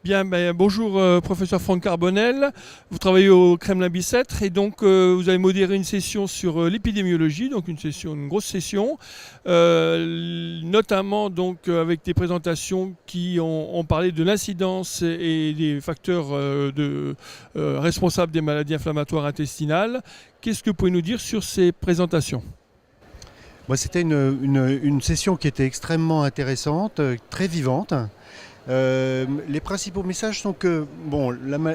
Bien, bonjour professeur Franck Carbonel, vous travaillez au Kremlin-Bicêtre et donc vous avez modéré une session sur l'épidémiologie, donc une grosse session, notamment donc avec des présentations qui ont parlé de l'incidence et des facteurs responsables des maladies inflammatoires intestinales. Qu'est-ce que vous pouvez nous dire sur ces présentations ? C'était une session qui était extrêmement intéressante, très vivante. Les principaux messages sont que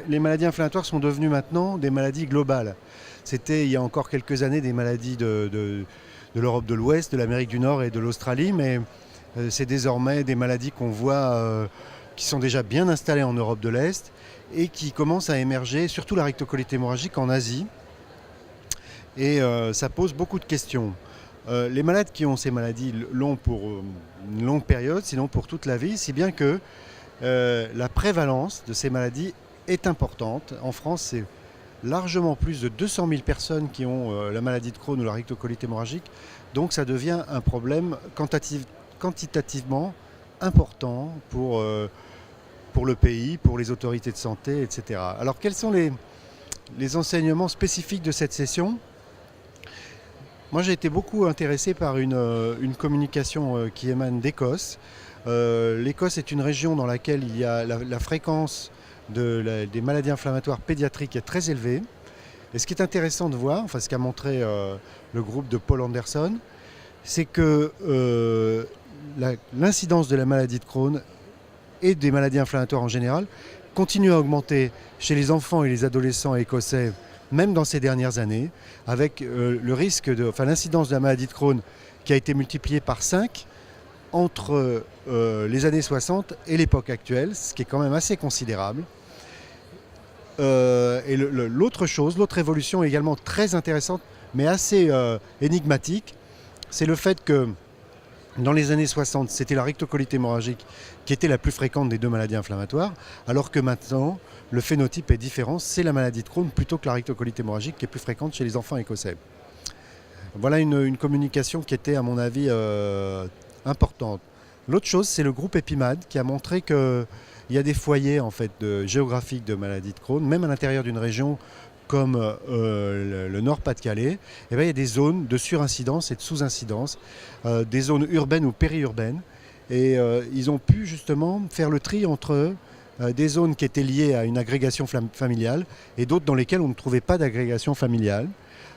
les maladies inflammatoires sont devenues maintenant des maladies globales. C'était il y a encore quelques années des maladies de l'Europe de l'Ouest, de l'Amérique du Nord et de l'Australie, mais c'est désormais des maladies qu'on voit qui sont déjà bien installées en Europe de l'Est et qui commencent à émerger, surtout la rectocolite hémorragique en Asie. Et ça pose beaucoup de questions. Les malades qui ont ces maladies l'ont pour une longue période, sinon pour toute la vie, si bien que la prévalence de ces maladies est importante. En France, c'est largement plus de 200 000 personnes qui ont la maladie de Crohn ou la rectocolite hémorragique. Donc ça devient un problème quantitativement important pour le pays, pour les autorités de santé, etc. Alors quels sont les enseignements spécifiques de cette session ? Moi, j'ai été beaucoup intéressé par une communication qui émane d'Écosse. L'Écosse est une région dans laquelle il y a la fréquence des maladies inflammatoires pédiatriques est très élevée. Et ce qui est intéressant de voir, ce qu'a montré le groupe de Paul Anderson, c'est que l'incidence de la maladie de Crohn et des maladies inflammatoires en général continue à augmenter chez les enfants et les adolescents écossais, même dans ces dernières années, avec l'incidence de la maladie de Crohn qui a été multipliée par 5 entre les années 60 et l'époque actuelle, ce qui est quand même assez considérable. Et l'autre évolution également très intéressante, mais assez énigmatique, c'est le fait que dans les années 60, c'était la rectocolite hémorragique qui était la plus fréquente des deux maladies inflammatoires, alors que maintenant, le phénotype est différent, c'est la maladie de Crohn plutôt que la rectocolite hémorragique qui est plus fréquente chez les enfants écossais. Voilà une communication qui était, à mon avis, importante. L'autre chose, c'est le groupe EpiMAD qui a montré qu'il y a des foyers géographiques de maladie de Crohn, même à l'intérieur d'une région comme le Nord-Pas-de-Calais. Il y a des zones de surincidence et de sous-incidence, des zones urbaines ou périurbaines. Et ils ont pu justement faire le tri entre des zones qui étaient liées à une agrégation familiale et d'autres dans lesquelles on ne trouvait pas d'agrégation familiale.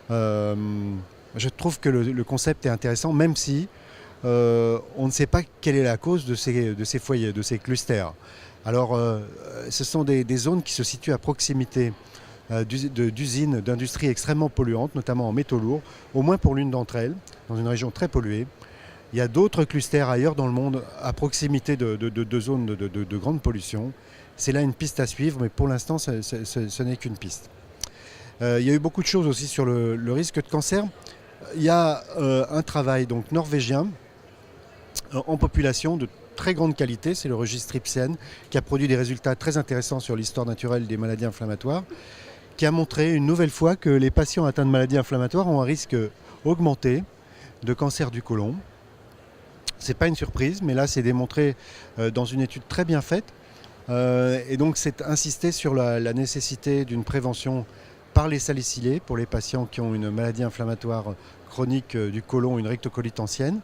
Je trouve que le concept est intéressant, même si on ne sait pas quelle est la cause de ces foyers, de ces clusters. Alors, ce sont des zones qui se situent à proximité d'usines, d'industries extrêmement polluantes, notamment en métaux lourds, au moins pour l'une d'entre elles, dans une région très polluée. Il y a d'autres clusters ailleurs dans le monde à proximité de zones de grande pollution. C'est là une piste à suivre, mais pour l'instant, ce n'est qu'une piste. Il y a eu beaucoup de choses aussi sur le risque de cancer. Il y a un travail norvégien en population de très grande qualité, c'est le registre Ipsen, qui a produit des résultats très intéressants sur l'histoire naturelle des maladies inflammatoires, qui a montré une nouvelle fois que les patients atteints de maladies inflammatoires ont un risque augmenté de cancer du côlon. Ce n'est pas une surprise, mais là c'est démontré dans une étude très bien faite. Et donc c'est insisté sur la nécessité d'une prévention par les salicylés pour les patients qui ont une maladie inflammatoire chronique du côlon, une rectocolite ancienne,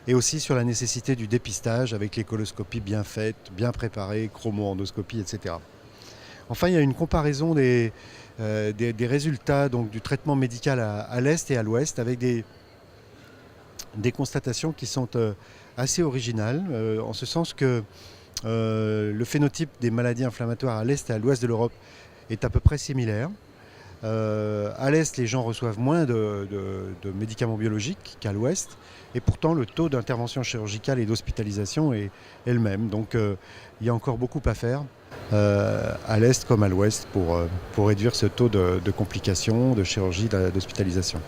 et aussi sur la nécessité du dépistage avec les coloscopies bien faites, bien préparées, chromo-endoscopie, etc. Enfin, il y a une comparaison des résultats du traitement médical à l'Est et à l'Ouest avec des constatations qui sont assez originales, en ce sens que le phénotype des maladies inflammatoires à l'Est et à l'Ouest de l'Europe est à peu près similaire. À l'Est, les gens reçoivent moins de médicaments biologiques qu'à l'Ouest, et pourtant le taux d'intervention chirurgicale et d'hospitalisation est le même. Donc il y a encore beaucoup à faire à l'Est comme à l'Ouest pour réduire ce taux de complications, de chirurgie, d'hospitalisation.